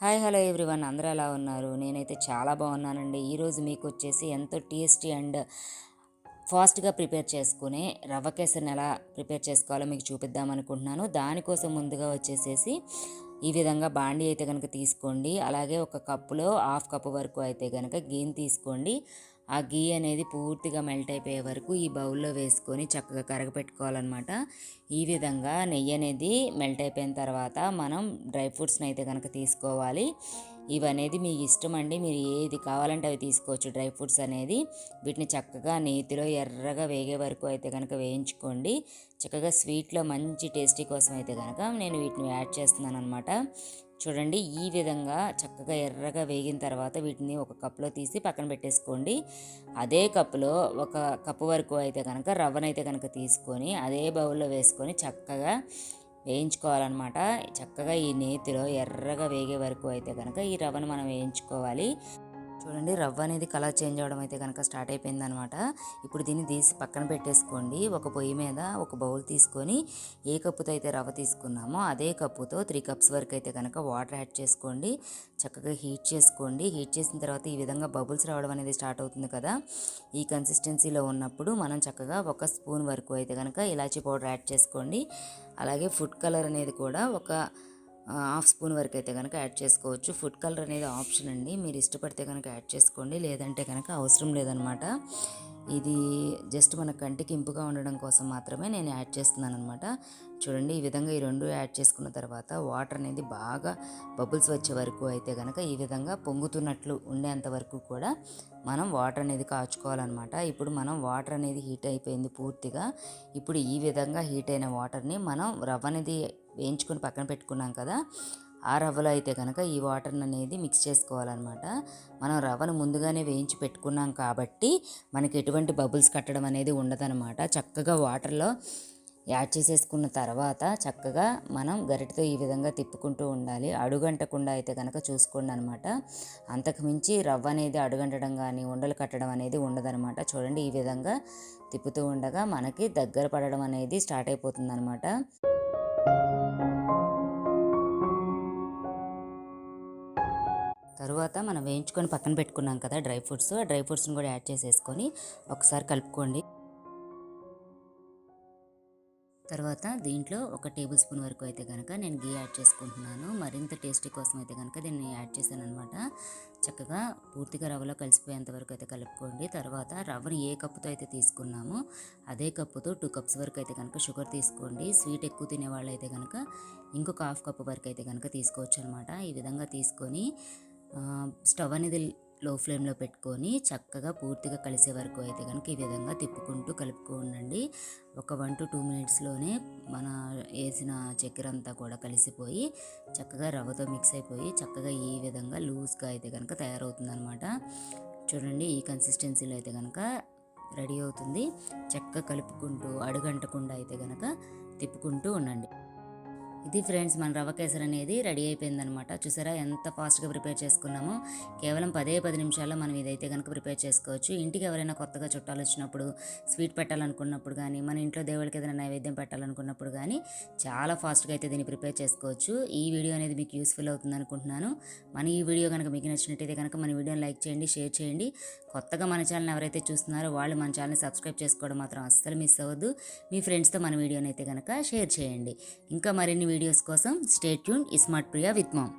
Hi hello everyone, అందరూ ఎలా ఉన్నారు? నేనైతే చాలా బాగున్నానండి. ఈరోజు మీకు వచ్చేసి ఎంతో టేస్టీ అండ్ ఫాస్ట్గా ప్రిపేర్ చేసుకునే రవ్వ కేసరిని ఎలా ప్రిపేర్ చేసుకోవాలో మీకు చూపిద్దాం అనుకుంటున్నాను. దానికోసం ముందుగా వచ్చేసేసి ఈ విధంగా బాండీ అయితే కనుక తీసుకోండి. అలాగే ఒక కప్పులో హాఫ్ కప్పు వరకు అయితే కనుక గీని తీసుకోండి. ఆ గీ అనేది పూర్తిగా మెల్ట్ అయిపోయే వరకు ఈ బౌల్లో వేసుకొని చక్కగా కరగపెట్టుకోవాలన్నమాట. ఈ విధంగా నెయ్యి అనేది మెల్ట్ అయిపోయిన తర్వాత మనం డ్రై ఫ్రూట్స్ని అయితే కనుక తీసుకోవాలి. ఇవనేది మీ ఇష్టం అండి, మీరు ఏది కావాలంటే అవి తీసుకోవచ్చు. డ్రై ఫ్రూట్స్ అనేది వీటిని చక్కగా నేతిలో ఎర్రగా వేగే వరకు అయితే కనుక వేయించుకోండి. చక్కగా స్వీట్లో మంచి టేస్టీ కోసం అయితే కనుక నేను వీటిని యాడ్ చేస్తున్నాను అనమాట. చూడండి, ఈ విధంగా చక్కగా ఎర్రగా వేగిన తర్వాత వీటిని ఒక కప్లో తీసి పక్కన పెట్టేసుకోండి. అదే కప్పులో ఒక కప్పు వరకు అయితే కనుక రవ్వనైతే కనుక తీసుకొని అదే బౌల్లో వేసుకొని చక్కగా వేయించుకోవాలన్నమాట. చక్కగా ఈ నేతిలో ఎర్రగా వేగే వరకు అయితే కనుక ఈ రవ్వను మనం వేయించుకోవాలి. చూడండి, రవ్వ అనేది కలర్ చేంజ్ అవ్వడం అయితే కనుక స్టార్ట్ అయిపోయిందనమాట. ఇప్పుడు దీన్ని తీసి పక్కన పెట్టేసుకోండి. ఒక పొయ్యి మీద ఒక బౌల్ తీసుకొని ఏ కప్పుతో అయితే రవ్వ తీసుకున్నామో అదే కప్పుతో 3 కప్స్ వరకు అయితే కనుక వాటర్ యాడ్ చేసుకోండి. చక్కగా హీట్ చేసుకోండి. హీట్ చేసిన తర్వాత ఈ విధంగా బబుల్స్ రావడం అనేది స్టార్ట్ అవుతుంది కదా. ఈ కన్సిస్టెన్సీలో ఉన్నప్పుడు మనం చక్కగా 1 స్పూన్ వరకు అయితే కనుక ఇలాచీ పౌడర్ యాడ్ చేసుకోండి. అలాగే ఫుడ్ కలర్ అనేది కూడా ఒక హాఫ్ స్పూన్ వరకు అయితే కనుక యాడ్ చేసుకోవచ్చు. ఫుడ్ కలర్ అనేది ఆప్షన్ అండి, మీరు ఇష్టపడితే కనుక యాడ్ చేసుకోండి, లేదంటే కనుక అవసరం లేదనమాట. ఇది జస్ట్ మన కంటికి ఇంపుగా ఉండడం కోసం మాత్రమే నేను యాడ్ చేస్తున్నాను అనమాట. చూడండి, ఈ విధంగా ఈ రెండు యాడ్ చేసుకున్న తర్వాత వాటర్ అనేది బాగా బబుల్స్ వచ్చే వరకు అయితే కనుక ఈ విధంగా పొంగుతున్నట్లు ఉండేంత వరకు కూడా మనం వాటర్ అనేది కాచుకోవాలన్నమాట. ఇప్పుడు మనం వాటర్ అనేది హీట్ అయిపోయింది పూర్తిగా. ఇప్పుడు ఈ విధంగా హీట్ అయిన వాటర్ని మనం రవ్వ అనేది వేయించుకొని పక్కన పెట్టుకున్నాం కదా, ఆ రవ్వలో అయితే కనుక ఈ వాటర్ అనేది మిక్స్ చేసుకోవాలన్నమాట. మనం రవ్వను ముందుగానే వేయించి పెట్టుకున్నాం కాబట్టి మనకి ఎటువంటి బబుల్స్ కట్టడం అనేది ఉండదన్నమాట. చక్కగా వాటర్లో యాడ్ చేసేసుకున్న తర్వాత చక్కగా మనం గరిటతో ఈ విధంగా తిప్పుకుంటూ ఉండాలి. అడుగంటకుండా అయితే కనుక చూసుకోండి అనమాట. అంతకుమించి రవ్వ అనేది అడుగంటడం కానీ ఉండలు కట్టడం అనేది ఉండదనమాట. చూడండి, ఈ విధంగా తిప్పుతూ ఉండగా మనకి దగ్గర పడడం అనేది స్టార్ట్ అయిపోతుంది అనమాట. తరువాత మనం వేయించుకొని పక్కన పెట్టుకున్నాం కదా డ్రై ఫ్రూట్స్, ఆ డ్రై ఫ్రూట్స్ని కూడా యాడ్ చేసేసుకొని ఒకసారి కలుపుకోండి. తర్వాత దీంట్లో 1 టేబుల్ స్పూన్ వరకు అయితే కనుక నేను గీ యాడ్ చేసుకుంటున్నాను. మరింత టేస్టీ కోసం అయితే కనుక దీన్ని యాడ్ చేశాను అనమాట. చక్కగా పూర్తిగా రవ్వలో కలిసిపోయేంత వరకు అయితే కలుపుకోండి. తర్వాత రవ్వను ఏ కప్పుతో అయితే తీసుకున్నామో అదే కప్పుతో 2 కప్స్ వరకు అయితే కనుక షుగర్ తీసుకోండి. స్వీట్ ఎక్కువ తినేవాళ్ళు అయితే కనుక ఇంకొక హాఫ్ కప్పు వరకు అయితే కనుక తీసుకోవచ్చు అనమాట. ఈ విధంగా తీసుకొని స్టవ్ అనేది లో ఫ్లేమ్లో పెట్టుకొని చక్కగా పూర్తిగా కలిసే వరకు అయితే కనుక ఈ విధంగా తిప్పుకుంటూ కలుపుకో ఉండండి. ఒక 1 to 2 మినిట్స్లోనే మన వేసిన చక్కెర అంతా కూడా కలిసిపోయి చక్కగా రవ్వతో మిక్స్ అయిపోయి చక్కగా ఈ విధంగా లూజ్గా అయితే కనుక తయారవుతుందన్నమాట. చూడండి, ఈ కన్సిస్టెన్సీలో అయితే కనుక రెడీ అవుతుంది. చక్కగా కలుపుకుంటూ అడుగంటకుండా అయితే కనుక తిప్పుకుంటూ ఉండండి. ఇది ఫ్రెండ్స్, మన రవ్వ కేసరి అనేది రెడీ అయిపోయిందనమాట. చూసారా ఎంత ఫాస్ట్గా ప్రిపేర్ చేసుకున్నామో. కేవలం 10 నిమిషాల్లో మనం ఇదైతే కనుక ప్రిపేర్ చేసుకోవచ్చు. ఇంటికి ఎవరైనా కొత్తగా చుట్టాలు వచ్చినప్పుడు స్వీట్ పెట్టాలనుకున్నప్పుడు కానీ మన ఇంట్లో దేవుడికి ఏదైనా నైవేద్యం పెట్టాలనుకున్నప్పుడు కానీ చాలా ఫాస్ట్గా అయితే దీన్ని ప్రిపేర్ చేసుకోవచ్చు. ఈ వీడియో అనేది మీకు యూస్ఫుల్ అవుతుంది అనుకుంటున్నాను. మన ఈ వీడియో కనుక మీకు నచ్చినట్టయితే కనుక మన వీడియోని లైక్ చేయండి, షేర్ చేయండి. కొత్తగా మన ఛానల్ ఎవరైతే చూస్తున్నారో వాళ్ళు మన ఛానల్ని సబ్స్క్రైబ్ చేసుకోవడం మాత్రం అస్సలు మిస్ అవ్వద్దు. మీ ఫ్రెండ్స్తో మన వీడియోని అయితే కనుక షేర్ చేయండి. ఇంకా మరిన్ని వీడియోస్ కోసం stay tune smart Priya with ma'am.